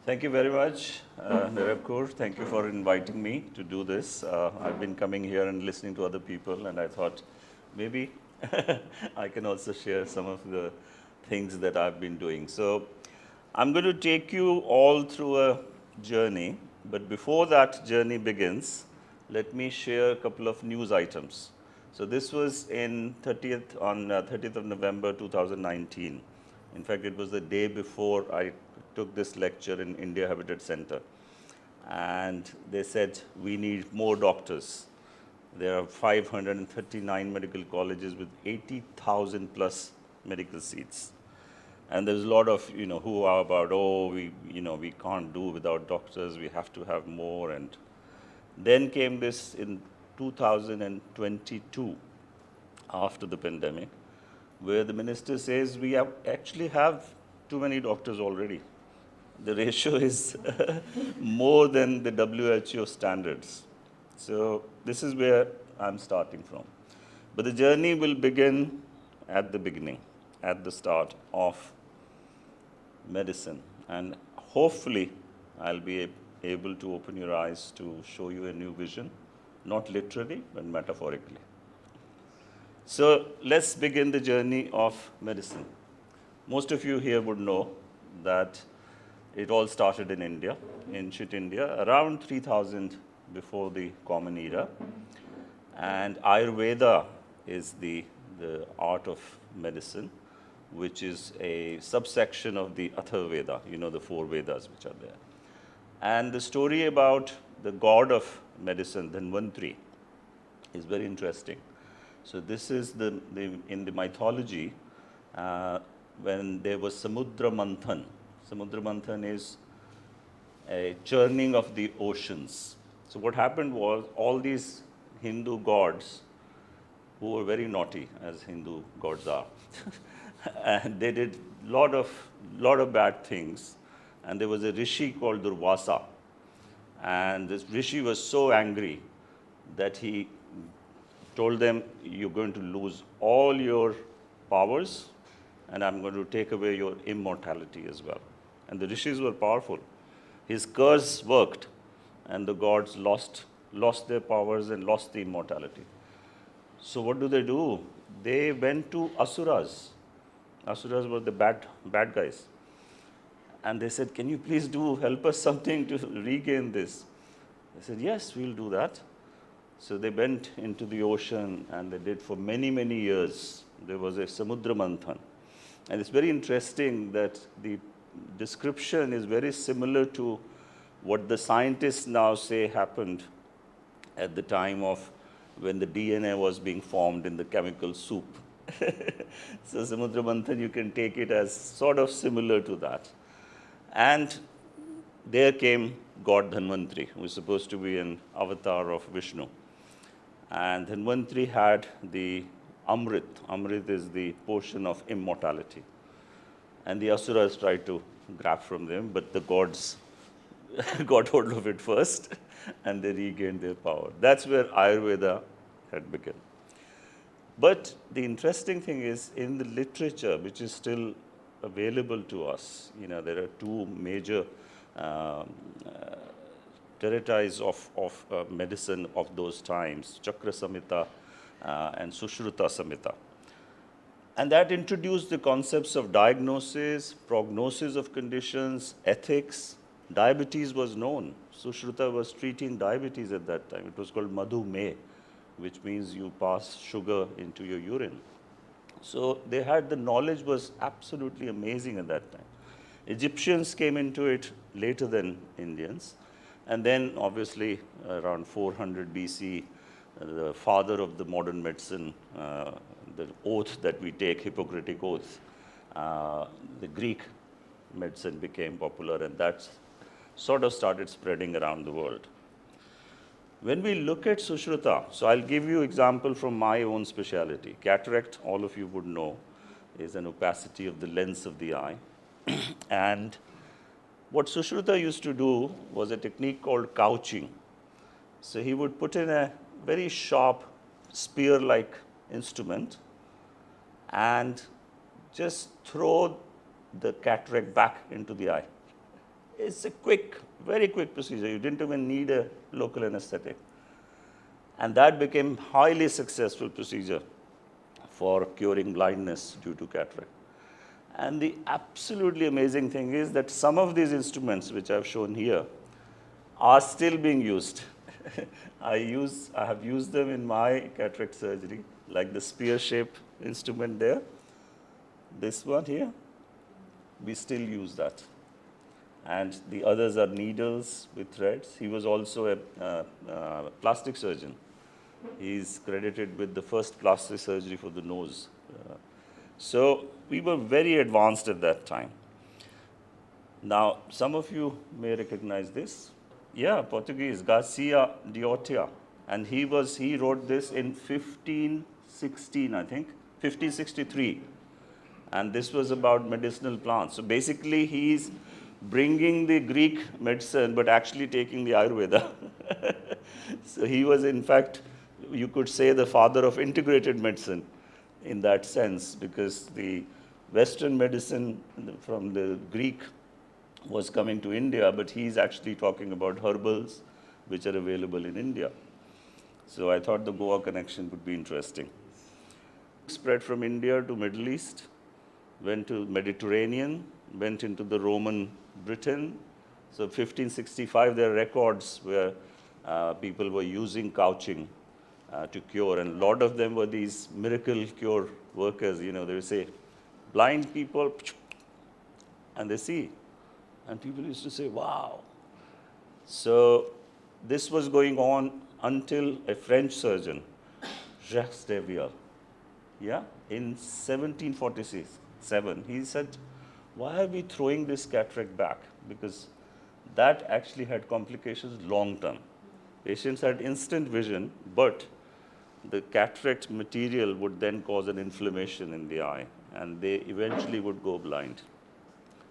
Thank you very much, Nirabkur. Thank you for inviting me to do this. I've been coming here and listening to other people, and I thought maybe I can also share some of the things that I've been doing. So I'm going to take you all through a journey, but before that journey begins, let me share a couple of news items. So this was on 30th of November 2019. In fact, it was the day before I took this lecture in India Habitat Center. And they said, we need more doctors. There are 539 medical colleges with 80,000 plus medical seats. And there's a lot of, who are about, we can't do without doctors, we have to have more. And then came this in 2022, after the pandemic, where the minister says we actually have too many doctors already. The ratio is more than the WHO standards. So this is where I'm starting from. But the journey will begin at the beginning, at the start of medicine. And hopefully, I'll be able to open your eyes to show you a new vision, not literally, but metaphorically. So let's begin the journey of medicine. Most of you here would know that it all started in India, ancient India, around 3000 before the Common Era. And Ayurveda is the art of medicine, which is a subsection of the Atharvaveda, the four Vedas which are there. And the story about the god of medicine, Dhanvantri, is very interesting. So this is in the mythology, when there was Samudra Manthan. Samudra Manthan is a churning of the oceans. So what happened was all these Hindu gods, who were very naughty, as Hindu gods are, and they did lot of bad things. And there was a rishi called Durvasa, and this rishi was so angry that he told them, you're going to lose all your powers, and I'm going to take away your immortality as well. And the rishis were powerful. His curse worked, and the gods lost their powers and lost the immortality. So what do? They went to Asuras. Asuras were the bad guys. And they said, can you please help us something to regain this? They said, yes, we'll do that. So they went into the ocean, and they did for many, many years. There was a Samudra Manthan. And it's very interesting that the description is very similar to what the scientists now say happened at the time of when the DNA was being formed in the chemical soup. So Samudra Manthan, you can take it as sort of similar to that. And there came God Dhanvantri, who is supposed to be an avatar of Vishnu. And Dhanvantri had the Amrit. Amrit is the portion of immortality. And the Asuras tried to grab from them, but the gods got hold of it first, and they regained their power. That's where Ayurveda had begun. But the interesting thing is, in the literature, which is still available to us, there are two major treatises of medicine of those times, Chakra Samhita and Sushruta Samhita. And that introduced the concepts of diagnosis, prognosis of conditions, ethics. Diabetes was known. Sushruta was treating diabetes at that time. It was called Madhu-Meh, which means you pass sugar into your urine. So they had, the knowledge was absolutely amazing at that time. Egyptians came into it later than Indians. And then, obviously, around 400 BC, the father of the modern medicine, the oath that we take, Hippocratic oath, the Greek medicine became popular, and that sort of started spreading around the world. When we look at Sushruta, so I'll give you example from my own specialty. Cataract, all of you would know, is an opacity of the lens of the eye. And what Sushruta used to do was a technique called couching. So he would put in a very sharp spear-like instrument and just throw the cataract back into the eye. It's a quick, very quick procedure. You didn't even need a local anesthetic. And that became highly successful procedure for curing blindness due to cataract. And the absolutely amazing thing is that some of these instruments, which I've shown here, are still being used. I have used them in my cataract surgery, like the spear-shaped instrument there. This one here, we still use that. And the others are needles with threads. He was also a plastic surgeon. He's credited with the first plastic surgery for the nose. So we were very advanced at that time. Now, some of you may recognize this. Yeah, Portuguese, Garcia Diotia. And he wrote this in 1516, I think, 1563. And this was about medicinal plants. So basically, he's bringing the Greek medicine, but actually taking the Ayurveda. So he was, in fact, you could say the father of integrated medicine in that sense, because the Western medicine from the Greek was coming to India, but he's actually talking about herbals which are available in India. So I thought the Goa connection would be interesting. Spread from India to Middle East, went to Mediterranean, went into the Roman Britain. So 1565, there are records where people were using couching to cure, and a lot of them were these miracle cure workers. You know, they would say, blind people, and they see. And people used to say, wow. So this was going on until a French surgeon, Jacques Devial, yeah, in 1747, he said, why are we throwing this cataract back? Because that actually had complications long term. Patients had instant vision, but the cataract material would then cause an inflammation in the eye, and they eventually would go blind.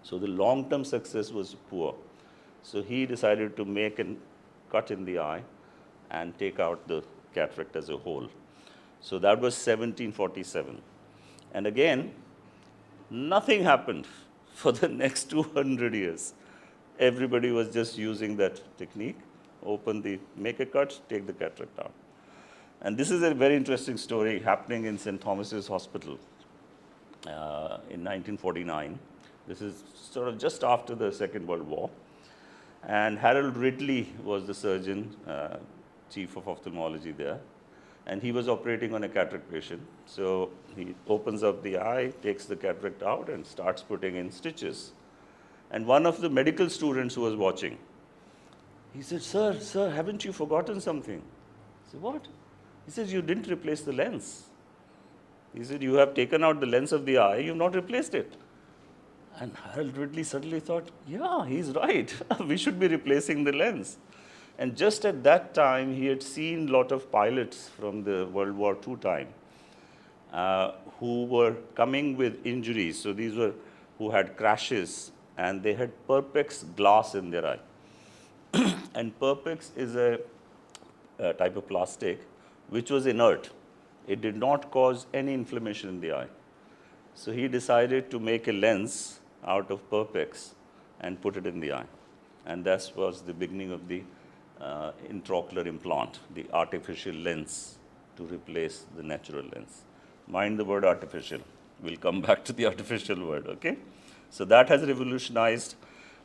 So the long-term success was poor. So he decided to make a cut in the eye and take out the cataract as a whole. So that was 1747. And again, nothing happened for the next 200 years. Everybody was just using that technique, make a cut, take the cataract out. And this is a very interesting story happening in St. Thomas's Hospital in 1949. This is sort of just after the Second World War. And Harold Ridley was the surgeon, chief of ophthalmology there. And he was operating on a cataract patient. So he opens up the eye, takes the cataract out, and starts putting in stitches. And one of the medical students who was watching, he said, sir, haven't you forgotten something? I said, what? He says, you didn't replace the lens. He said, you have taken out the lens of the eye, you've not replaced it. And Harold Ridley suddenly thought, yeah, he's right. We should be replacing the lens. And just at that time, he had seen a lot of pilots from the World War II time who were coming with injuries. So these were who had crashes, and they had Perpex glass in their eye. And Perpex is a type of plastic which was inert. It did not cause any inflammation in the eye. So he decided to make a lens out of Perpex and put it in the eye. And that was the beginning of the intraocular implant, the artificial lens to replace the natural lens. Mind the word artificial. We'll come back to the artificial word, okay? So that has revolutionized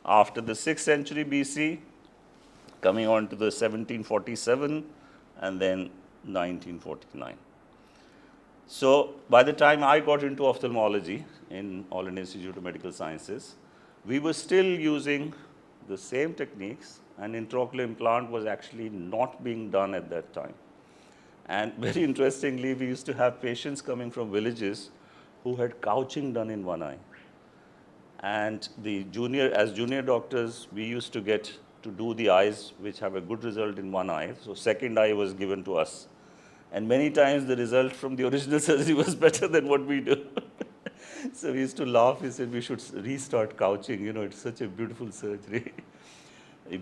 after the 6th century BC, coming on to the 1747 and then 1949. So by the time I got into ophthalmology in All India Institute of Medical Sciences, we were still using the same techniques, and intraocular implant was actually not being done at that time. And very interestingly, we used to have patients coming from villages who had couching done in one eye. And as junior doctors, we used to get to do the eyes which have a good result in one eye. So second eye was given to us. And many times the result from the original surgery was better than what we do. So we used to laugh. We said we should restart couching. You know, it's such a beautiful surgery.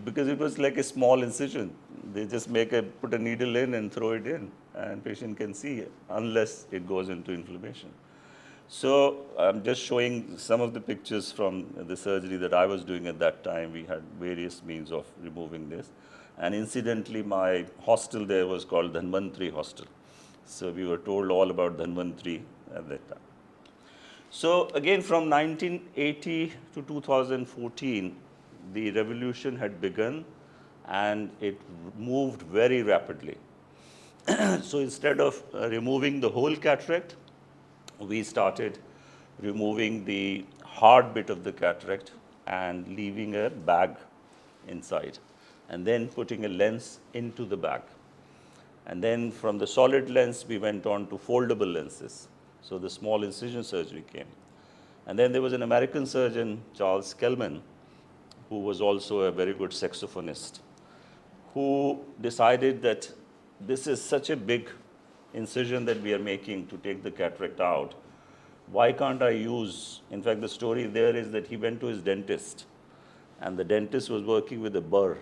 Because it was like a small incision. They just put a needle in and throw it in, and patient can see unless it goes into inflammation. So I'm just showing some of the pictures from the surgery that I was doing at that time. We had various means of removing this. And incidentally, my hostel there was called Dhanvantri Hostel. So we were told all about Dhanvantri at that time. So again, from 1980 to 2014, the revolution had begun and it moved very rapidly. So instead of removing the whole cataract, we started removing the hard bit of the cataract and leaving a bag inside, and then putting a lens into the bag. And then from the solid lens, we went on to foldable lenses. So the small incision surgery came. And then there was an American surgeon, Charles Kellman, who was also a very good saxophonist, who decided that this is such a big incision that we are making to take the cataract out. Why can't I use, in fact, the story there is that he went to his dentist, and the dentist was working with a burr,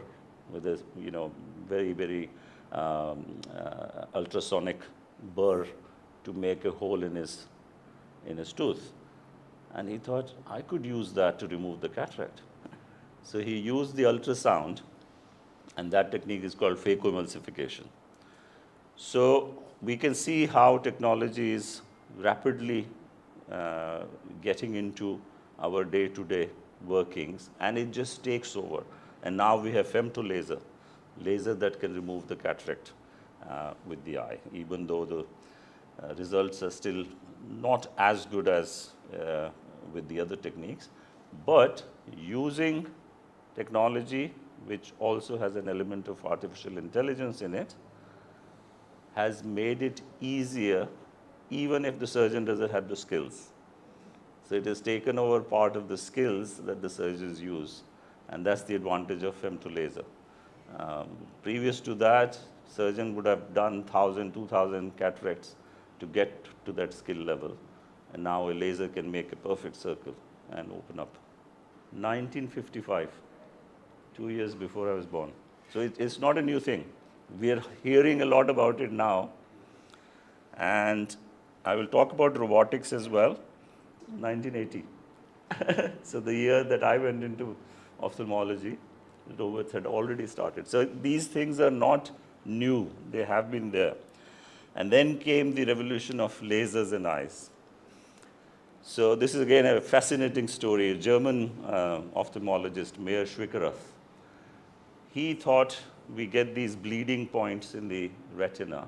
with a, very, very ultrasonic burr to make a hole in his tooth. And he thought, I could use that to remove the cataract. So he used the ultrasound, and that technique is called phacoemulsification. So we can see how technology is rapidly getting into our day-to-day workings, and it just takes over. And now we have femtolaser, laser that can remove the cataract with the eye, even though the results are still not as good as with the other techniques. But using technology, which also has an element of artificial intelligence in it, has made it easier even if the surgeon doesn't have the skills. So it has taken over part of the skills that the surgeons use, and that's the advantage of femtolaser. Previous to that, surgeon would have done 1,000, 2,000 cataracts to get to that skill level, and now a laser can make a perfect circle and open up. 1955, 2 years before I was born. So it's not a new thing. We are hearing a lot about it now, and I will talk about robotics as well. 1980. So the year that I went into ophthalmology, robots had already started. So these things are not new, they have been there. And then came the revolution of lasers and eyes. So this is again a fascinating story. A German ophthalmologist, Mayer Schwickerath, he thought we get these bleeding points in the retina.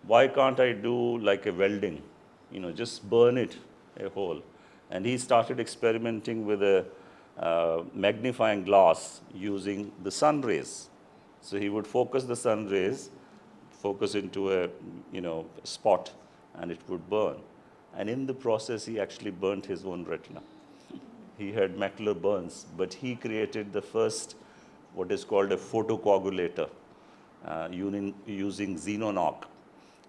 Why can't I do like a welding? Just burn it a hole. And he started experimenting with a magnifying glass using the sun rays. So he would focus the sun rays, focus into a spot, and it would burn. And in the process, he actually burnt his own retina. He had macular burns, but he created the first, what is called a photocoagulator, using xenon arc.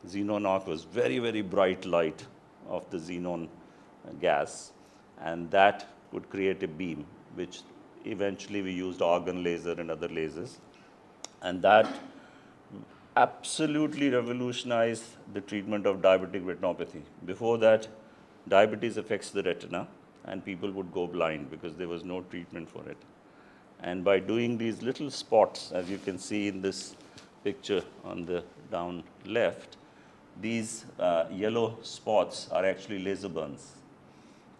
Xenon arc was very, very bright light of the xenon gas, and that would create a beam, which eventually we used argon laser and other lasers. And that absolutely revolutionized the treatment of diabetic retinopathy. Before that, diabetes affects the retina, and people would go blind because there was no treatment for it. And by doing these little spots, as you can see in this picture on the down left, these yellow spots are actually laser burns.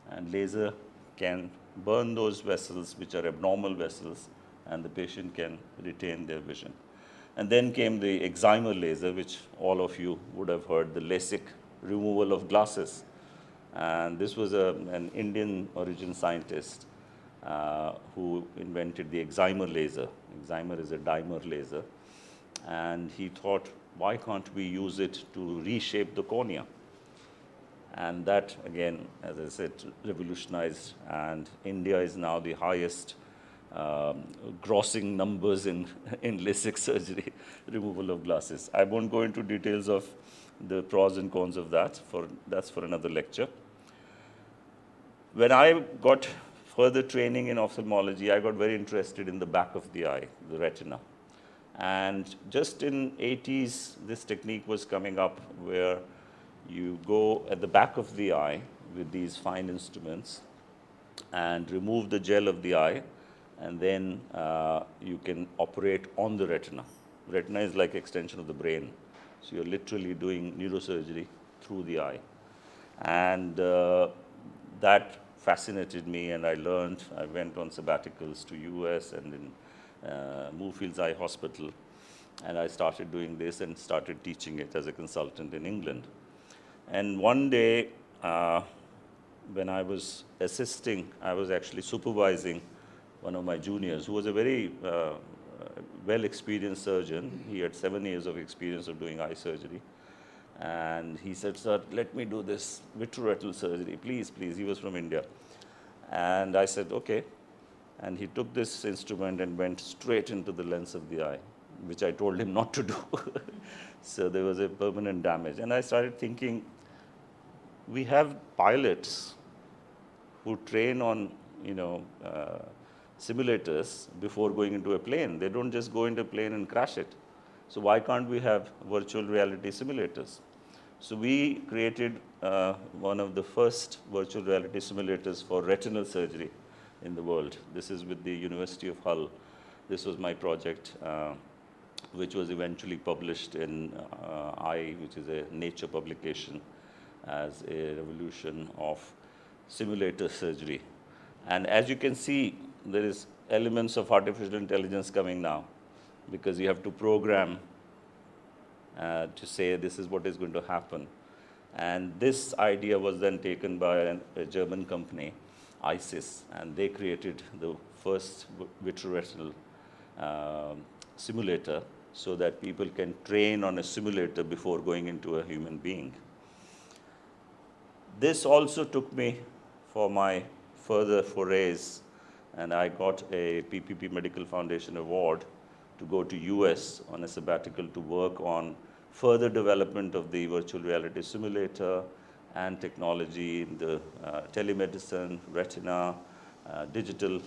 And laser can burn those vessels, which are abnormal vessels, and the patient can retain their vision. And then came the excimer laser, which all of you would have heard, the LASIK removal of glasses. And this was an Indian origin scientist who invented the excimer laser. Excimer is a dimer laser. And he thought, why can't we use it to reshape the cornea? And that, again, as I said, revolutionized. And India is now the highest grossing numbers in LASIK surgery, removal of glasses. I won't go into details of the pros and cons of that. That's for another lecture. When I got further training in ophthalmology, I got very interested in the back of the eye, the retina. And just in 80s, this technique was coming up where you go at the back of the eye with these fine instruments and remove the gel of the eye, and then you can operate on the retina. Retina is like extension of the brain, so you're literally doing neurosurgery through the eye. And that fascinated me, and I learned. I went on sabbaticals to US and in Moorfields Eye Hospital, and I started doing this and started teaching it as a consultant in England. And one day, when I was assisting, I was actually supervising one of my juniors who was a very well experienced surgeon. He had 7 years of experience of doing eye surgery. And he said, "Sir, let me do this vitreoretinal surgery, please, please." He was from India. And I said, "Okay." And he took this instrument and went straight into the lens of the eye, which I told him not to do. So there was a permanent damage. And I started thinking, we have pilots who train on, simulators before going into a plane. They don't just go into a plane and crash it. So why can't we have virtual reality simulators? So we created one of the first virtual reality simulators for retinal surgery in the world. This is with the University of Hull. This was my project, which was eventually published in Eye, which is a Nature publication, as a revolution of simulator surgery. And as you can see, there is elements of artificial intelligence coming now, because you have to program to say this is what is going to happen. And this idea was then taken by a German company, ISIS, and they created the first vitreoretinal simulator so that people can train on a simulator before going into a human being. This also took me for my further forays, and I got a PPP Medical Foundation award to go to US on a sabbatical to work on further development of the virtual reality simulator and technology in the telemedicine, retina, digital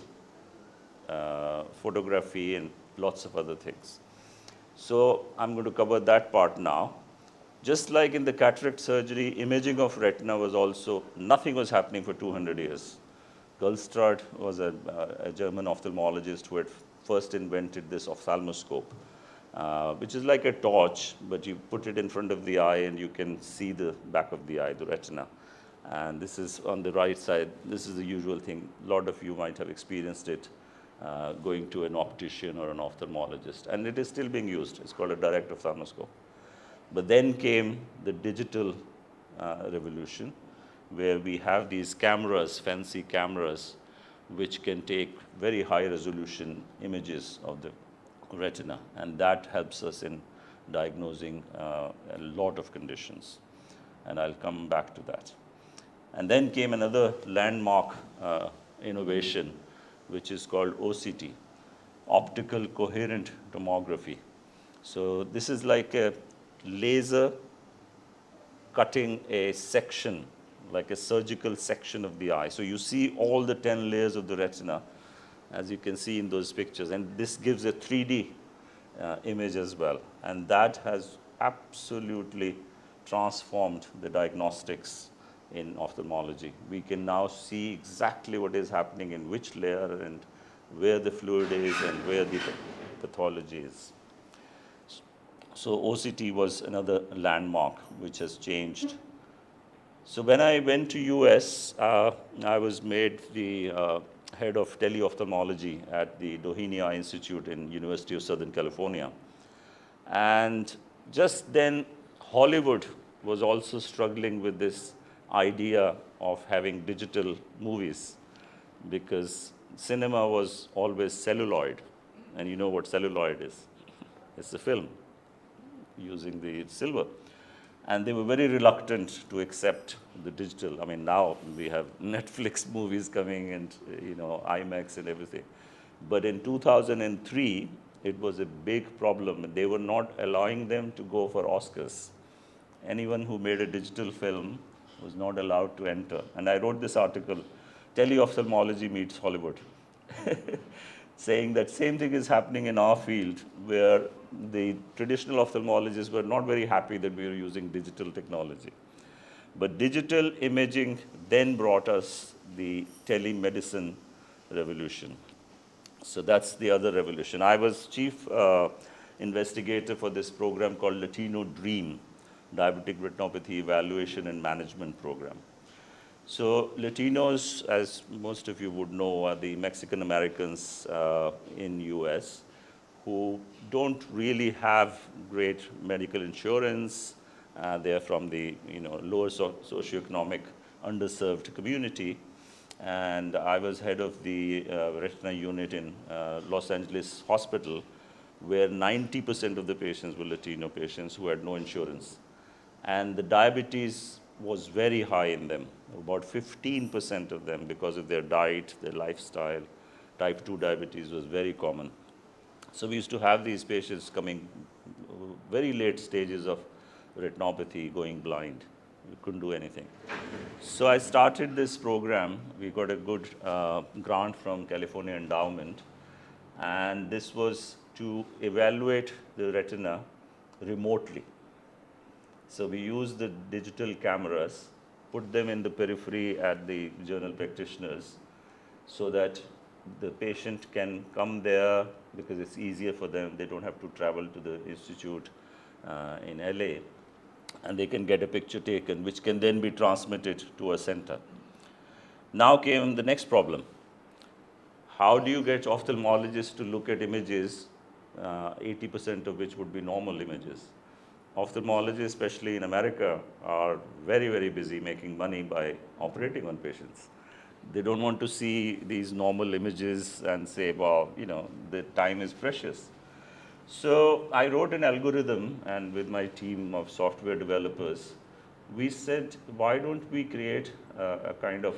photography, and lots of other things. So I'm going to cover that part now. Just like in the cataract surgery, imaging of retina was also, nothing was happening for 200 years. Gulstrad was a German ophthalmologist who had first invented this ophthalmoscope, which is like a torch, but you put it in front of the eye and you can see the back of the eye, the retina. And this is on the right side. This is the usual thing. A lot of you might have experienced it going to an optician or an ophthalmologist. And it is still being used. It's called a direct ophthalmoscope. But then came the digital revolution, where we have these cameras, fancy cameras, which can take very high resolution images of the retina. And that helps us in diagnosing a lot of conditions. And I'll come back to that. And then came another landmark innovation, which is called OCT, optical coherent tomography. So this is like a laser cutting a section, like a surgical section of the eye. So you see all the 10 layers of the retina, as you can see in those pictures. And this gives a 3D image as well. And that has absolutely transformed the diagnostics in ophthalmology. We can now see exactly what is happening in which layer and where the fluid is and where the pathology is. So OCT was another landmark which has changed. So when I went to US, I was made the head of teleophthalmology at the Doheny Eye Institute in University of Southern California. And just then, Hollywood was also struggling with this idea of having digital movies, because cinema was always celluloid. And you know what celluloid is. It's a film using the silver. And they were very reluctant to accept the digital. I mean, now we have Netflix movies coming and, IMAX and everything. But in 2003, it was a big problem. They were not allowing them to go for Oscars. Anyone who made a digital film was not allowed to enter. And I wrote this article, Teleophthalmology Meets Hollywood, saying that same thing is happening in our field, where the traditional ophthalmologists were not very happy that we were using digital technology. But digital imaging then brought us the telemedicine revolution. So that's the other revolution. I was chief investigator for this program called Latino Dream, Diabetic Retinopathy Evaluation and Management Program. So Latinos, as most of you would know, are the Mexican Americans in US who don't really have great medical insurance. They're from the lower socioeconomic underserved community. And I was head of the retina unit in Los Angeles Hospital, where 90% of the patients were Latino patients who had no insurance. And the diabetes was very high in them, about 15% of them, because of their diet, their lifestyle. Type 2 diabetes was very common. So we used to have these patients coming very late stages of retinopathy, going blind. We couldn't do anything. So I started this program. We got a good grant from California Endowment, and this was to evaluate the retina remotely. So we used the digital cameras, put them in the periphery at the general practitioners, so that the patient can come there because it's easier for them. They don't have to travel to the institute in LA, and they can get a picture taken, which can then be transmitted to a center. Now came the next problem. How do you get ophthalmologists to look at images, 80% of which would be normal images? Ophthalmologists, especially in America, are very, very busy making money by operating on patients. They don't want to see these normal images and say, well, the time is precious. So I wrote an algorithm, and with my team of software developers, we said, why don't we create a kind of,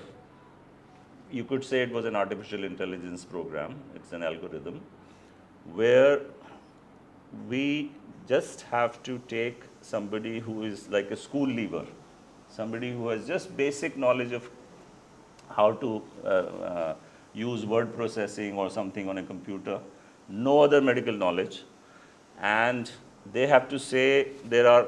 you could say it was an artificial intelligence program, it's an algorithm, where we just have to take somebody who is like a school leaver, somebody who has just basic knowledge of how to use word processing or something on a computer, no other medical knowledge, and they have to say there are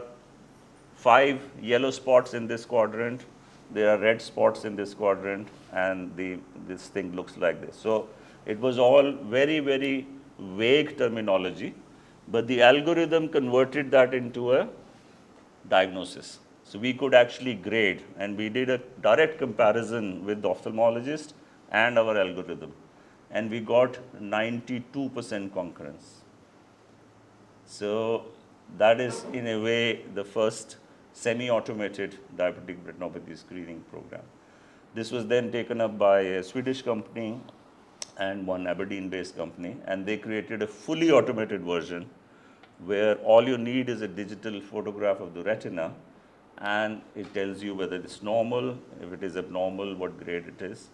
5 yellow spots in this quadrant, there are red spots in this quadrant, and this thing looks like this. So it was all very, very vague terminology, but the algorithm converted that into a diagnosis. So we could actually grade, and we did a direct comparison with the ophthalmologist and our algorithm, and we got 92% concurrence. So that is, in a way, the first semi-automated diabetic retinopathy screening program. This was then taken up by a Swedish company and one Aberdeen-based company, and they created a fully automated version where all you need is a digital photograph of the retina, and it tells you whether it's normal, if it is abnormal, what grade it is.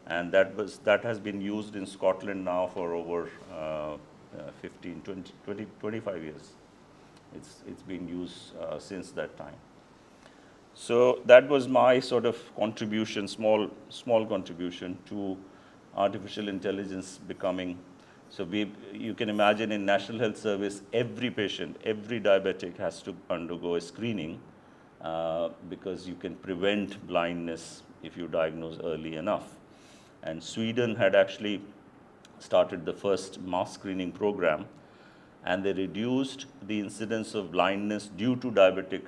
And that has been used in Scotland now for over 15, 20, 25 years. It's been used since that time. So that was my sort of contribution, small contribution to artificial intelligence becoming. So you can imagine in National Health Service, every patient, every diabetic has to undergo a screening because you can prevent blindness if you diagnose early enough. And Sweden had actually started the first mass screening program, and they reduced the incidence of blindness due to diabetic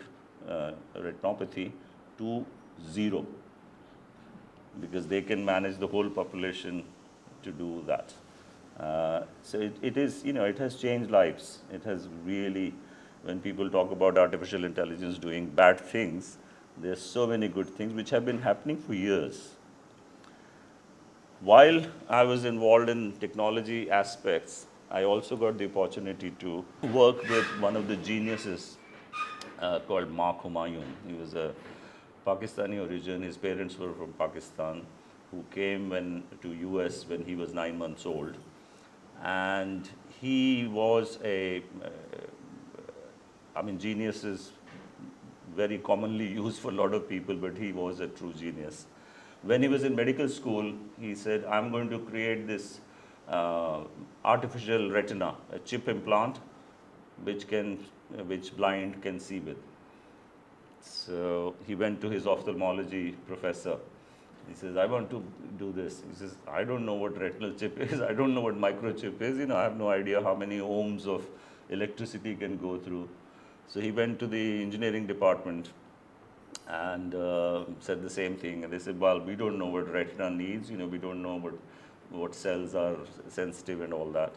retinopathy to 0, because they can manage the whole population to do that. So it is, it has changed lives. It has really, when people talk about artificial intelligence doing bad things, there's so many good things which have been happening for years. While I was involved in technology aspects, I also got the opportunity to work with one of the geniuses called Mark Humayun. He was a Pakistani origin. His parents were from Pakistan, who came to US when he was 9 months old. And he was genius is very commonly used for a lot of people, but he was a true genius. When he was in medical school, he said, I'm going to create this artificial retina, a chip implant, which blind can see with. So he went to his ophthalmology professor. He says, I want to do this. He says, I don't know what retinal chip is. I don't know what microchip is. I have no idea how many ohms of electricity can go through. So he went to the engineering department and said the same thing. And they said, well, we don't know what retina needs. We don't know what cells are sensitive and all that.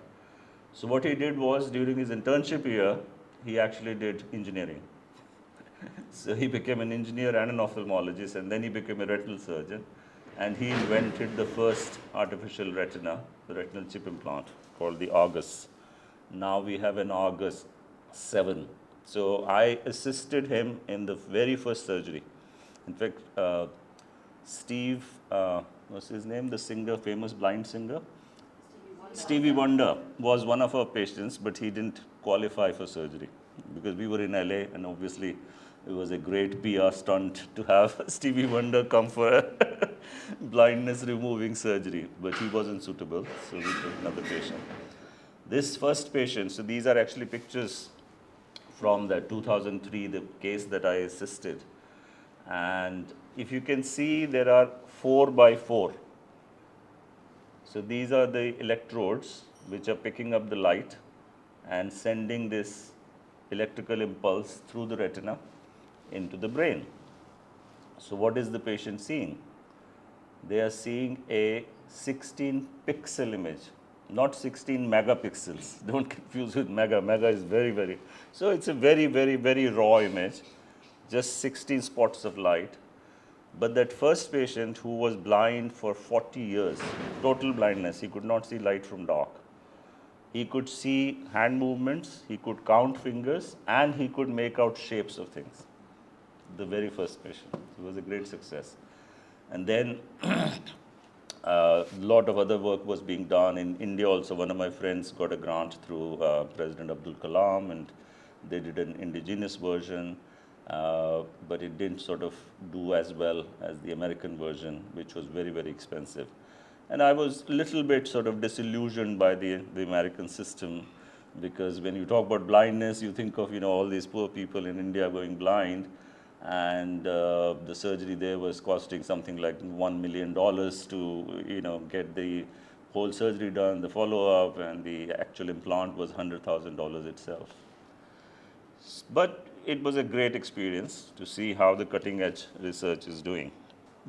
So what he did was, during his internship year, he actually did engineering. So he became an engineer and an ophthalmologist, and then he became a retinal surgeon. And he invented the first artificial retina, the retinal chip implant, called the Argus. Now we have an Argus 7. So I assisted him in the very first surgery. In fact, Steve, what's his name? The singer, famous blind singer? Stevie Wonder was one of our patients, but he didn't qualify for surgery because we were in LA, and obviously it was a great PR stunt to have Stevie Wonder come for a blindness removing surgery, but he wasn't suitable, so we took another patient. This first patient, so these are actually pictures from the 2003, the case that I assisted. And if you can see, there are 4 by 4. So these are the electrodes which are picking up the light and sending this electrical impulse through the retina into the brain. So what is the patient seeing? They are seeing a 16 pixel image, not 16 megapixels. Don't confuse with mega. Mega is very, very. So it's a very, very, very raw image, just 16 spots of light. But that first patient, who was blind for 40 years, total blindness, he could not see light from dark. He could see hand movements, he could count fingers, and he could make out shapes of things. The very first patient. It was a great success. And then a lot of other work was being done. In India also, one of my friends got a grant through President Abdul Kalam, and they did an indigenous version. But it didn't sort of do as well as the American version, which was very, very expensive. And I was a little bit sort of disillusioned by the American system, because when you talk about blindness, you think of all these poor people in India going blind, and the surgery there was costing something like $1 million to get the whole surgery done, the follow-up, and the actual implant was $100,000 itself. But it was a great experience to see how the cutting edge research is doing.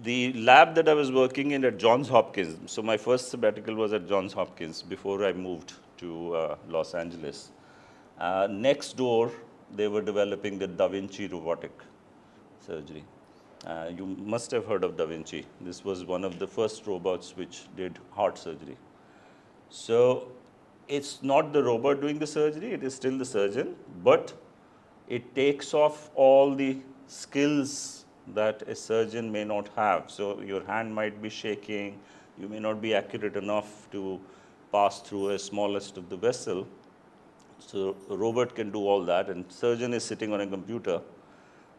The lab that I was working in at Johns Hopkins, so my first sabbatical was at Johns Hopkins before I moved to Los Angeles. Next door, they were developing the Da Vinci robotic surgery. You must have heard of Da Vinci. This was one of the first robots which did heart surgery. So it's not the robot doing the surgery, it is still the surgeon, but it takes off all the skills that a surgeon may not have. So your hand might be shaking, you may not be accurate enough to pass through a smallest of the vessel. So a robot can do all that, and surgeon is sitting on a computer,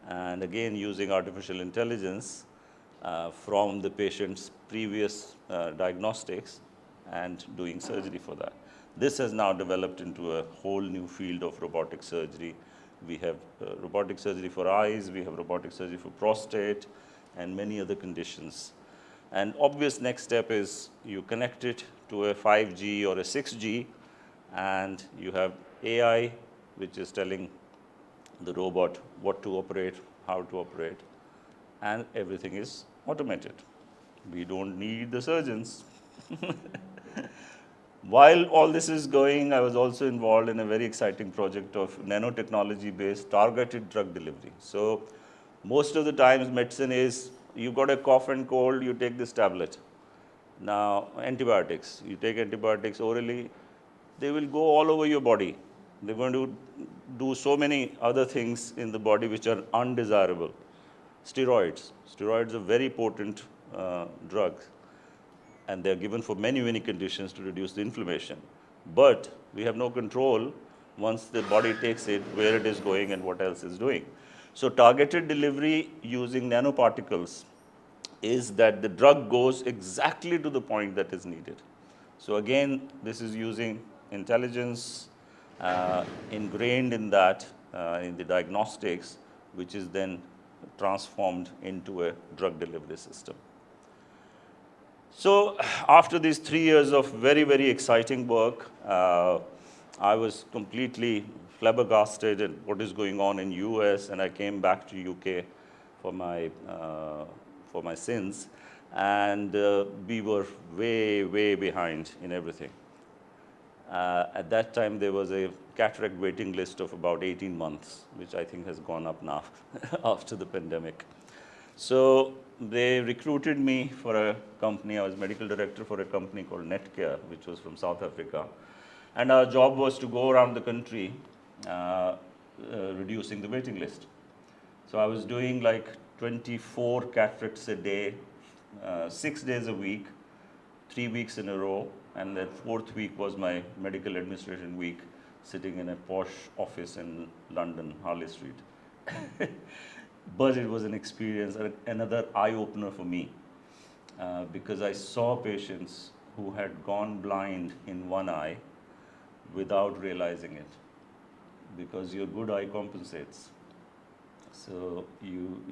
and again using artificial intelligence from the patient's previous diagnostics and doing surgery for that. This has now developed into a whole new field of robotic surgery. We have robotic surgery for eyes, we have robotic surgery for prostate, and many other conditions. And obvious next step is you connect it to a 5G or a 6G, and you have AI, which is telling the robot what to operate, how to operate, and everything is automated. We don't need the surgeons. While all this is going, I was also involved in a very exciting project of nanotechnology-based targeted drug delivery. So most of the times medicine is, you got a cough and cold, you take this tablet. Now antibiotics, you take antibiotics orally, they will go all over your body. They're going to do so many other things in the body which are undesirable. Steroids. Steroids are very potent drugs, and they're given for many, many conditions to reduce the inflammation. But we have no control once the body takes it, where it is going and what else is doing. So targeted delivery using nanoparticles is that the drug goes exactly to the point that is needed. So again, this is using intelligence ingrained in that, in the diagnostics, which is then transformed into a drug delivery system. So after these 3 years of very, very exciting work, I was completely flabbergasted at what is going on in US, and I came back to UK for my sins, and we were way, way behind in everything. At that time, there was a cataract waiting list of about 18 months, which I think has gone up now after the pandemic. So they recruited me for a company. I was medical director for a company called Netcare, which was from South Africa. And our job was to go around the country reducing the waiting list. So I was doing like 24 cataracts a day, 6 days a week, 3 weeks in a row, and that fourth week was my medical administration week, sitting in a posh office in London, Harley Street. But it was an experience, another eye-opener for me, because I saw patients who had gone blind in one eye without realizing it, because your good eye compensates. So you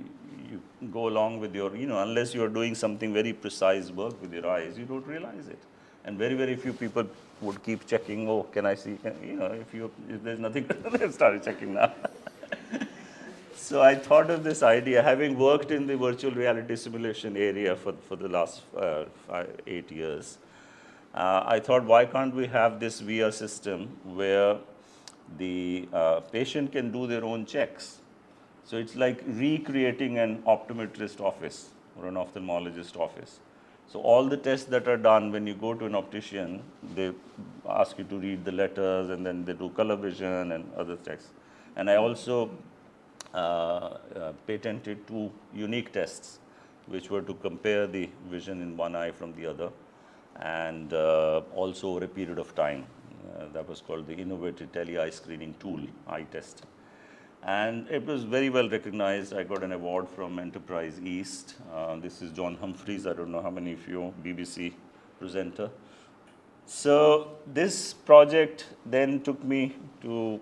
go along with your, unless you are doing something very precise work with your eyes, you don't realize it. And very, very few people would keep checking, oh, can I see, if there's nothing, they started checking now. So I thought of this idea, having worked in the virtual reality simulation area for the last 8 years. I thought, why can't we have this VR system where the patient can do their own checks? So it's like recreating an optometrist office or an ophthalmologist office. So all the tests that are done when you go to an optician, they ask you to read the letters, and then they do color vision and other tests. And I also patented 2 unique tests, which were to compare the vision in one eye from the other, and also over a period of time. That was called the Innovative Tele-Eye Screening Tool, eye test. And it was very well recognized. I got an award from Enterprise East. This is John Humphreys. I don't know how many of you, BBC presenter. So this project then took me to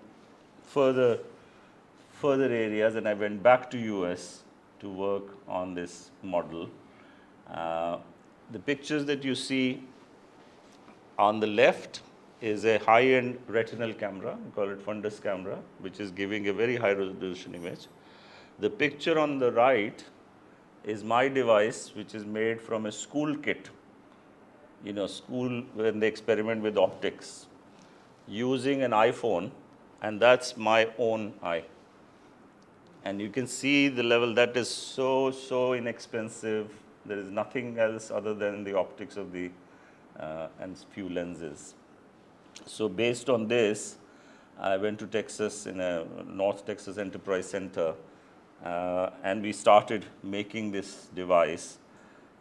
further areas, and I went back to US to work on this model. The pictures that you see on the left is a high-end retinal camera, we call it fundus camera, which is giving a very high-resolution image. The picture on the right is my device, which is made from a school kit. School, when they experiment with optics, using an iPhone, and that's my own eye. And you can see the level that is so inexpensive. There is nothing else other than the optics of the and few lenses. So based on this, I went to Texas, in a North Texas Enterprise Center, and we started making this device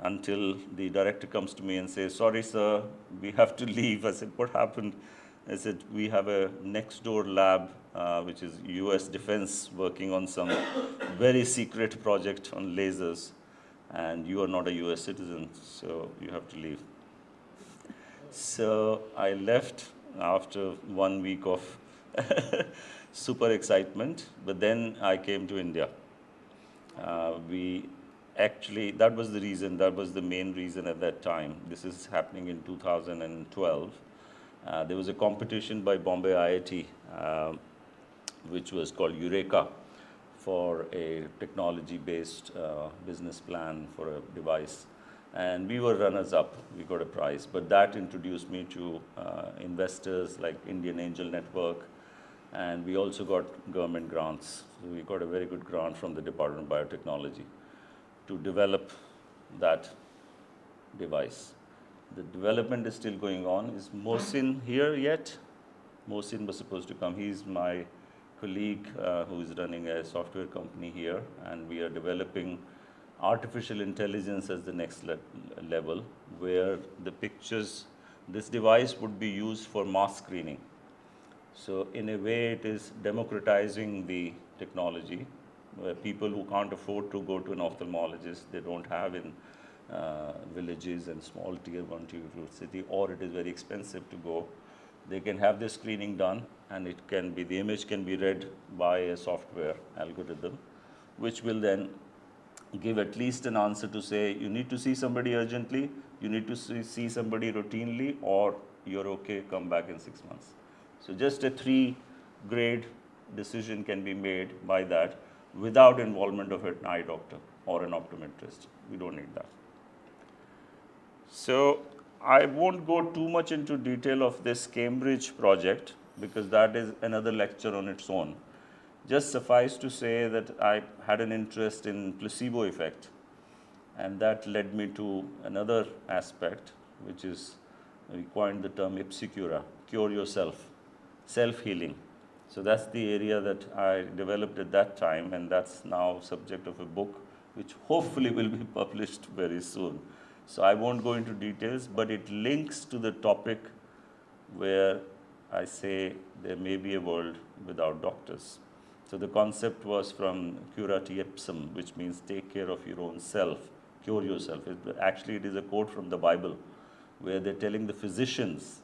until the director comes to me and says, sorry, sir, we have to leave. I said, what happened? I said, we have a next door lab, which is US Defense, working on some very secret project on lasers, and you are not a US citizen, so you have to leave. So I left after 1 week of super excitement, but then I came to India. That was the reason, that was the main reason at that time. This is happening in 2012. There was a competition by Bombay IIT, which was called Eureka, for a technology-based business plan for a device. And we were runners-up. We got a prize. But that introduced me to investors like Indian Angel Network. And we also got government grants. So we got a very good grant from the Department of Biotechnology to develop that device. The development is still going on. Is Mohsin here yet? Mohsin was supposed to come. He's my colleague who is running a software company here. And we are developing artificial intelligence as the next level, where the pictures, this device would be used for mass screening. So in a way, it is democratizing the technology, where people who can't afford to go to an ophthalmologist, they don't have in villages and small tier 1, tier 2 city, or it is very expensive to go. They can have the screening done, and it can be, the image can be read by a software algorithm, which will then give at least an answer to say you need to see somebody urgently, you need to see somebody routinely, or you're okay, come back in 6 months. So just a 3 grade decision can be made by that without involvement of an eye doctor or an optometrist. We don't need that. So I won't go too much into detail of this Cambridge project because that is another lecture on its own. Just suffice to say that I had an interest in placebo effect, and that led me to another aspect, which is, we coined the term ipsicura, cure yourself, self-healing. So that's the area that I developed at that time, and that's now subject of a book, which hopefully will be published very soon. So I won't go into details, but it links to the topic where I say there may be a world without doctors. So the concept was from curati ipsum, which means take care of your own self, cure yourself. Actually, it is a quote from the Bible where they're telling the physicians,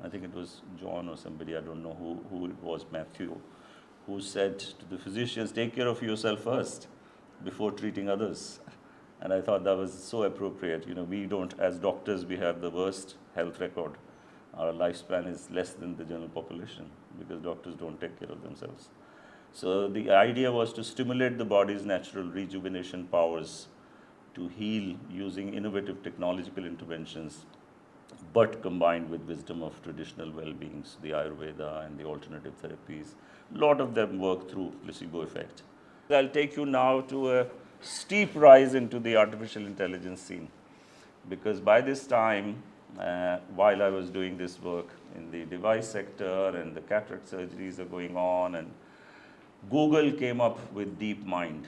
I think it was John or somebody, I don't know who it was, Matthew, who said to the physicians, take care of yourself first before treating others. And I thought that was so appropriate. We don't, as doctors, we have the worst health record. Our lifespan is less than the general population because doctors don't take care of themselves. So the idea was to stimulate the body's natural rejuvenation powers to heal using innovative technological interventions, but combined with wisdom of traditional well-beings, the Ayurveda and the alternative therapies. A lot of them work through placebo effect. I'll take you now to a steep rise into the artificial intelligence scene, because by this time, while I was doing this work in the device sector and the cataract surgeries are going on, and Google came up with DeepMind.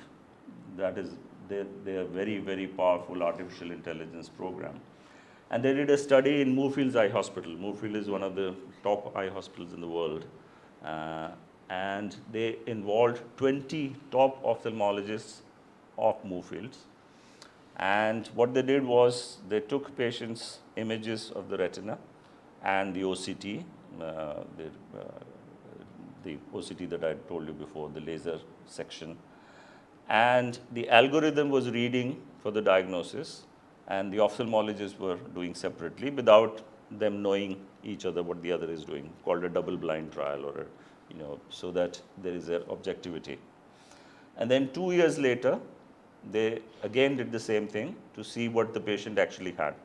That is their very, very powerful artificial intelligence program. And they did a study in Moorfields Eye Hospital. Moorfield is one of the top eye hospitals in the world. And they involved 20 top ophthalmologists of Moorfields. And what they did was they took patients' images of the retina and the OCT, the OCT that I told you before, the laser section. And the algorithm was reading for the diagnosis, and the ophthalmologists were doing separately without them knowing each other what the other is doing, called a double-blind trial, or so that there is an objectivity. And then 2 years later, they again did the same thing to see what the patient actually had.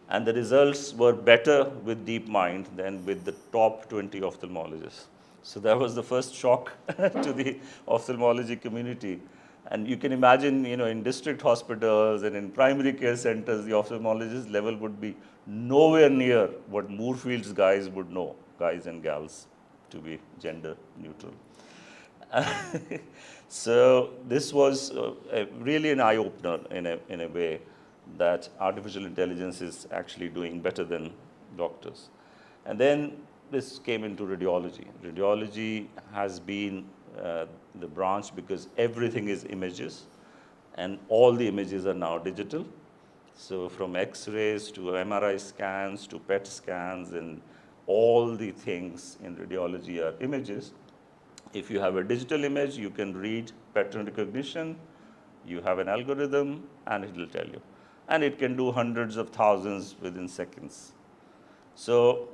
And the results were better with DeepMind than with the top 20 ophthalmologists. So that was the first shock to the ophthalmology community. And you can imagine, in district hospitals and in primary care centers, the ophthalmologist level would be nowhere near what Moorfields guys would know, guys and gals, to be gender neutral. So this was really an eye-opener in a way that artificial intelligence is actually doing better than doctors. And then this came into radiology. Radiology has been the branch because everything is images, and all the images are now digital. So from X-rays to MRI scans to PET scans, and all the things in radiology are images. If you have a digital image, you can read pattern recognition, you have an algorithm, and it will tell you. And it can do hundreds of thousands within seconds. So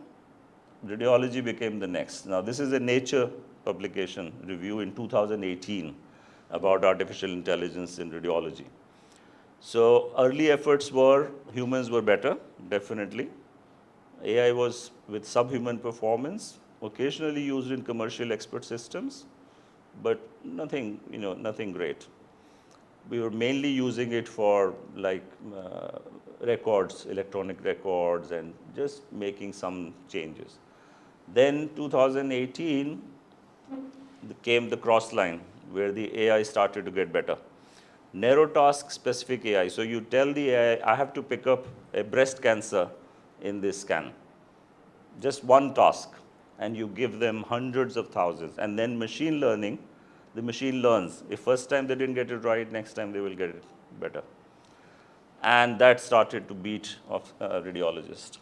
radiology became the next. Now, this is a Nature publication review in 2018 about artificial intelligence in radiology. So early efforts were, humans were better, definitely. AI was with subhuman performance, occasionally used in commercial expert systems, but nothing, nothing great. We were mainly using it for records, electronic records, and just making some changes. Then 2018 came the cross line where the AI started to get better. Narrow task specific AI. So you tell the AI, I have to pick up a breast cancer in this scan. Just one task. And you give them hundreds of thousands. And then machine learning, the machine learns. If first time they didn't get it right, next time they will get it better. And that started to beat radiologists.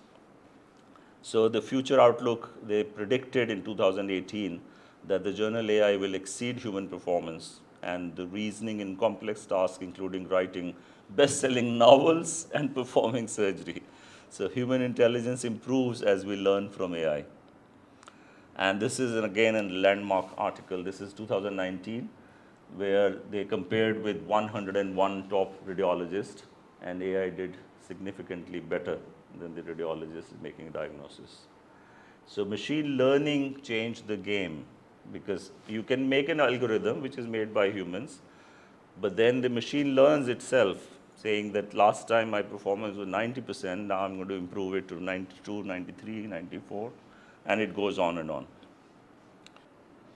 So the future outlook, they predicted in 2018 that the journal AI will exceed human performance and the reasoning in complex tasks, including writing best-selling novels and performing surgery. So human intelligence improves as we learn from AI. And this is, again, a landmark article. This is 2019, where they compared with 101 top radiologists, and AI did significantly better than the radiologists making diagnosis. So machine learning changed the game, because you can make an algorithm which is made by humans, but then the machine learns itself, saying that last time my performance was 90%, now I'm going to improve it to 92, 93, 94, and it goes on and on.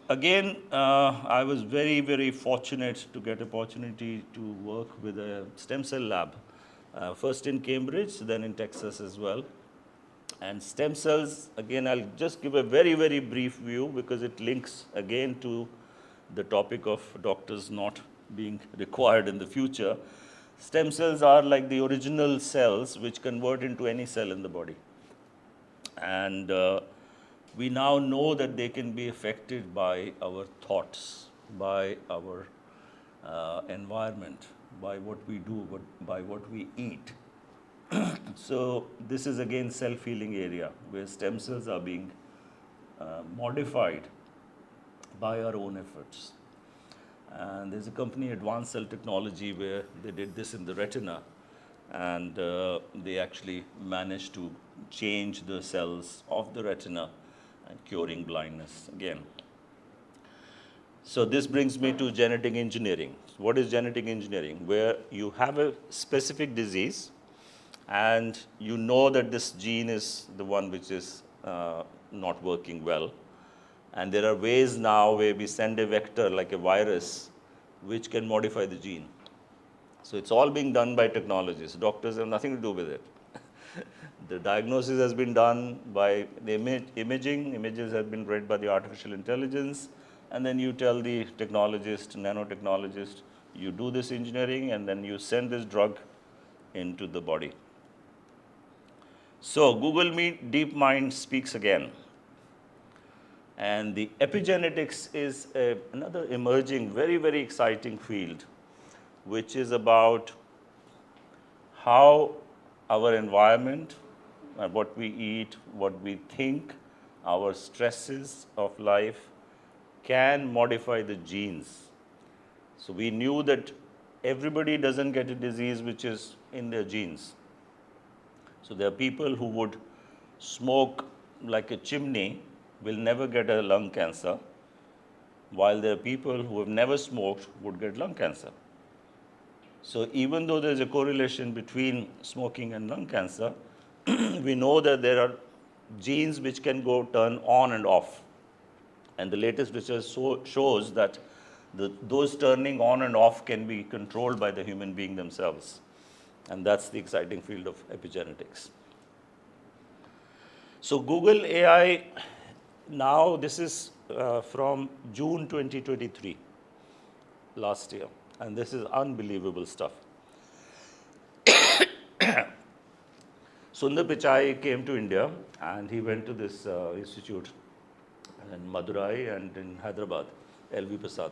Again, I was very, very fortunate to get opportunity to work with a stem cell lab, first in Cambridge, then in Texas as well. And stem cells, again, I'll just give a very, very brief view because it links again to the topic of doctors not being required in the future. Stem cells are like the original cells which convert into any cell in the body. And we now know that they can be affected by our thoughts, by our environment, by what we do, by what we eat. So this is again self-healing area where stem cells are being modified by our own efforts. And there's a company, Advanced Cell Technology, where they did this in the retina, and they actually managed to change the cells of the retina and curing blindness again. So this brings me to genetic engineering. What is genetic engineering? Where you have a specific disease, and you know that this gene is the one which is not working well. And there are ways now where we send a vector like a virus which can modify the gene. So it's all being done by technologies. Doctors have nothing to do with it. The diagnosis has been done by the imaging. Images have been read by the artificial intelligence. And then you tell the technologist, nanotechnologist, you do this engineering, and then you send this drug into the body. So Google Meet DeepMind speaks again. And the epigenetics is another emerging, very, very exciting field, which is about how our environment, what we eat, what we think, our stresses of life can modify the genes. So we knew that everybody doesn't get a disease which is in their genes. So there are people who would smoke like a chimney, will never get a lung cancer, while there are people who have never smoked would get lung cancer. So even though there's a correlation between smoking and lung cancer, we know that there are genes which can go turn on and off. And the latest research shows that those turning on and off can be controlled by the human being themselves. And that's the exciting field of epigenetics. So Google AI, now this is from June 2023, last year. And this is unbelievable stuff. Sundar Pichai came to India, and he went to this institute in Madurai and in Hyderabad, LV Prasad.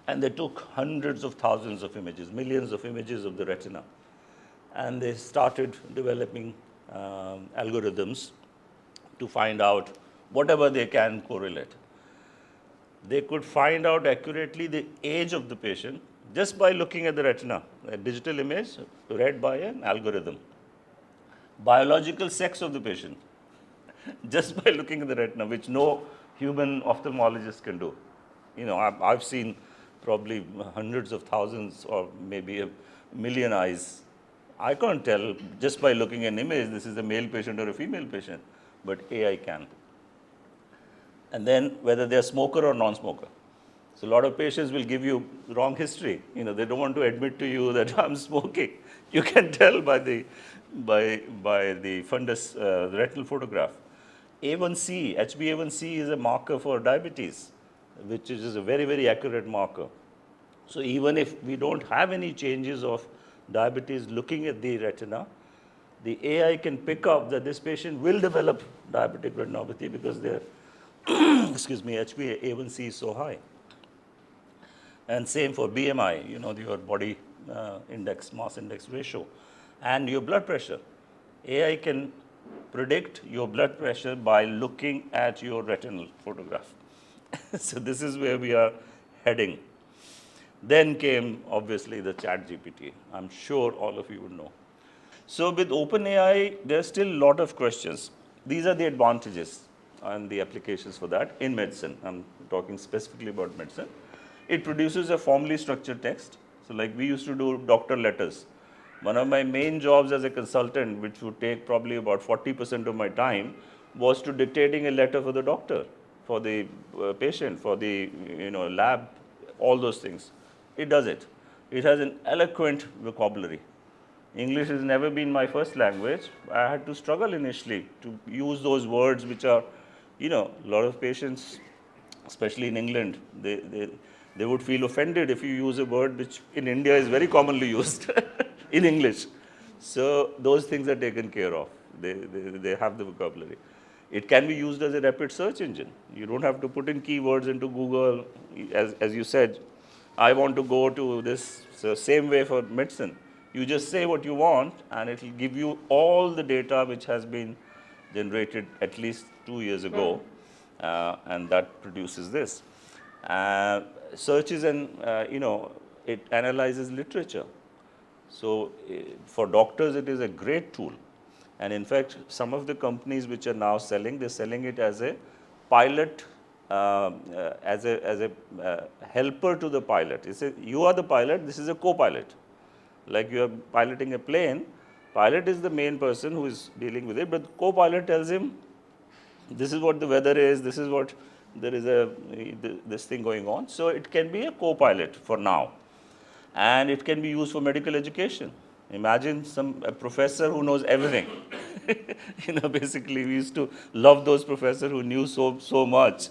And they took hundreds of thousands of images, millions of images of the retina. And they started developing algorithms to find out whatever they can correlate. They could find out accurately the age of the patient just by looking at the retina, a digital image read by an algorithm. Biological sex of the patient, just by looking at the retina, which no human ophthalmologist can do. You know, I've seen probably hundreds of thousands or maybe a million eyes. I can't tell just by looking at an image, this is a male patient or a female patient, but AI can. And then whether they're smoker or non-smoker. So a lot of patients will give you wrong history. You know, they don't want to admit to you that I'm smoking. You can tell by the fundus retinal photograph. A1C, HbA1c is a marker for diabetes, which is a very, very accurate marker. So even if we don't have any changes of diabetes looking at the retina, the AI can pick up that this patient will develop diabetic retinopathy because their HbA1c is so high. And same for BMI, your body index, mass index ratio, and your blood pressure. AI can predict your blood pressure by looking at your retinal photograph. So this is where we are heading. Then came obviously the chat GPT. I'm sure all of you would know. So with OpenAI, there's still a lot of questions. These are the advantages and the applications for that in medicine. I'm talking specifically about medicine. It produces a formally structured text. So like we used to do doctor letters. One of my main jobs as a consultant, which would take probably about 40% of my time, was to dictating a letter for the doctor, for the patient, for the lab, all those things. It does it. It has an eloquent vocabulary. English has never been my first language. I had to struggle initially to use those words which are, a lot of patients, especially in England, they would feel offended if you use a word which in India is very commonly used in English. So those things are taken care of. They have the vocabulary. It can be used as a rapid search engine. You don't have to put in keywords into Google. As you said, I want to go to this. So same way for medicine. You just say what you want, and it will give you all the data which has been generated at least 2 years ago, and that produces this. Searches and it analyzes literature. So for doctors, it is a great tool. And in fact, some of the companies which are now selling, they're selling it as a pilot, as a helper to the pilot. You are the pilot, this is a co-pilot. Like you are piloting a plane, pilot is the main person who is dealing with it, but the co-pilot tells him, this is what the weather is, this is what, there is this thing going on. So it can be a co-pilot for now. And it can be used for medical education. Imagine a professor who knows everything. Basically, we used to love those professors who knew so much.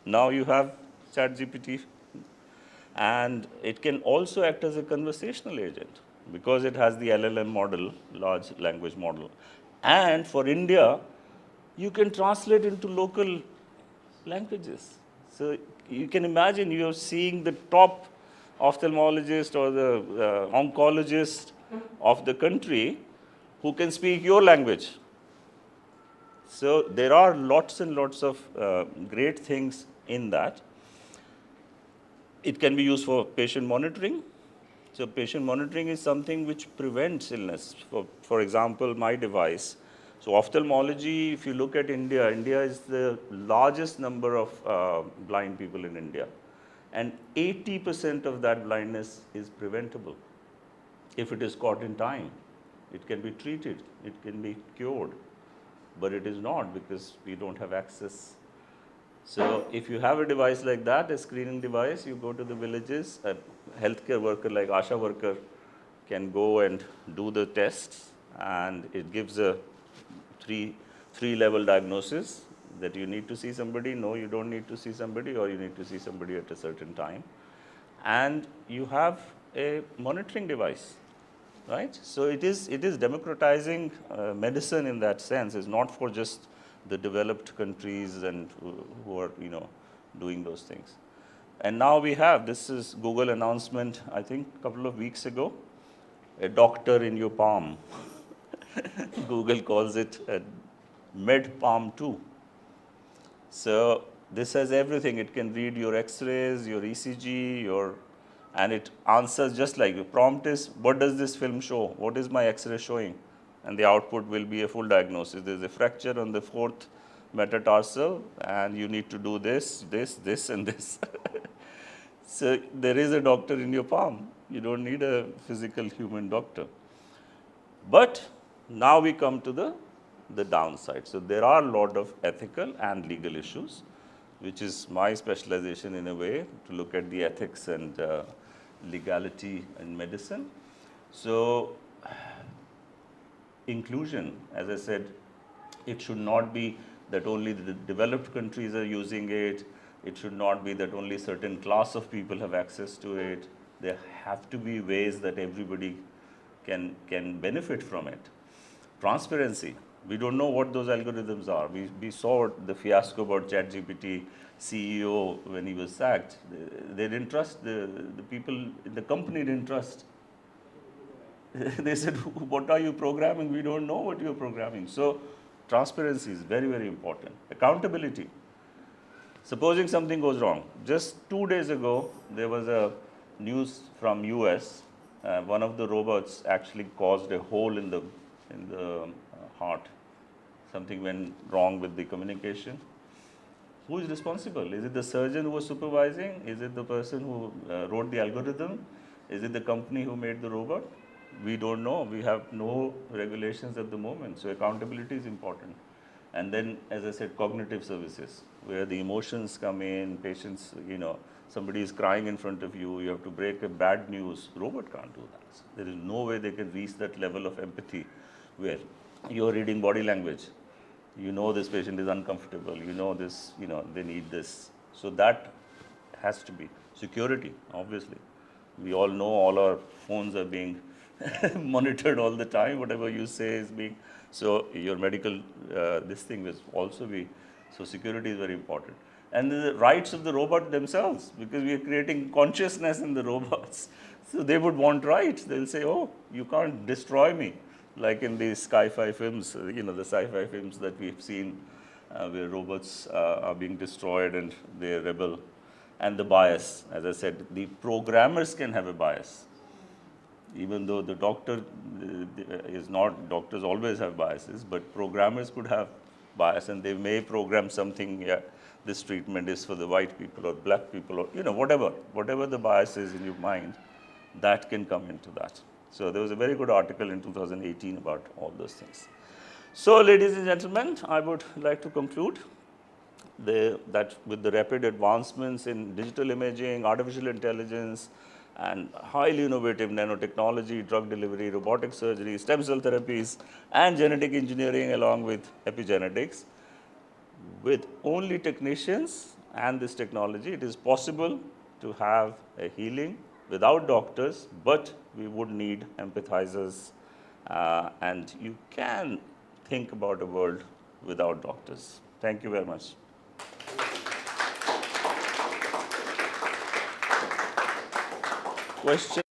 Now you have ChatGPT, and it can also act as a conversational agent because it has the LLM model, large language model. And for India, you can translate into local languages. So you can imagine you're seeing the top ophthalmologist or the oncologist of the country who can speak your language. So there are lots and lots of great things in that. It can be used for patient monitoring. So patient monitoring is something which prevents illness. For example, my device. So ophthalmology, if you look at India, India is the largest number of blind people in India. And 80% of that blindness is preventable. If it is caught in time, it can be treated, it can be cured. But it is not because we don't have access. So if you have a device like that, a screening device, you go to the villages, a healthcare worker like Asha worker can go and do the tests, and it gives a three-level diagnosis that you need to see somebody, no, you don't need to see somebody, or you need to see somebody at a certain time. And you have a monitoring device, right? So it is democratizing medicine in that sense. It's not for just the developed countries and who are doing those things. And now we have, this is Google announcement, I think a couple of weeks ago, a doctor in your palm. Google calls it a Med Palm 2. So this has everything. It can read your X-rays, your ECG, and it answers just like the prompt is, what does this film show? What is my X-ray showing? And the output will be a full diagnosis. There's a fracture on the 4th metatarsal, and you need to do this, and this. So there is a doctor in your palm. You don't need a physical human doctor. But now we come to the downside. So there are a lot of ethical and legal issues, which is my specialization in a way, to look at the ethics and legality in medicine. So inclusion, as I said, it should not be that only the developed countries are using it. It should not be that only certain class of people have access to it. There have to be ways that everybody can benefit from it. Transparency. We don't know what those algorithms are. We saw the fiasco about ChatGPT CEO when he was sacked. They didn't trust, the people in the company didn't trust. They said, what are you programming? We don't know what you're programming. So transparency is very, very important. Accountability. Supposing something goes wrong. Just 2 days ago, there was a news from US. One of the robots actually caused a hole in the heart. Something went wrong with the communication. Who is responsible? Is it the surgeon who was supervising? Is it the person who wrote the algorithm? Is it the company who made the robot? We don't know. We have no regulations at the moment. So accountability is important. And then, as I said, cognitive services, where the emotions come in, patients, somebody is crying in front of you, you have to break a bad news. Robot can't do that. There is no way they can reach that level of empathy where you're reading body language. You know this patient is uncomfortable. You know this, they need this. So that has to be. Security, obviously. We all know all our phones are being monitored all the time. Whatever you say is being. So your medical, this thing will also be. So security is very important. And the rights of the robot themselves, because we are creating consciousness in the robots. So they would want rights. They'll say, oh, you can't destroy me. Like in these sci-fi films, the sci-fi films that we've seen where robots are being destroyed and they rebel. And the bias, as I said, the programmers can have a bias. Even though the doctor is not, doctors always have biases, but programmers could have bias and they may program something, yeah, this treatment is for the white people or black people or, whatever the bias is in your mind, that can come into that. So there was a very good article in 2018 about all those things. So ladies and gentlemen, I would like to conclude that with the rapid advancements in digital imaging, artificial intelligence, and highly innovative nanotechnology, drug delivery, robotic surgery, stem cell therapies, and genetic engineering along with epigenetics, with only technicians and this technology, it is possible to have a healing without doctors, but we would need empathizers, and you can think about a world without doctors. Thank you very much. Question?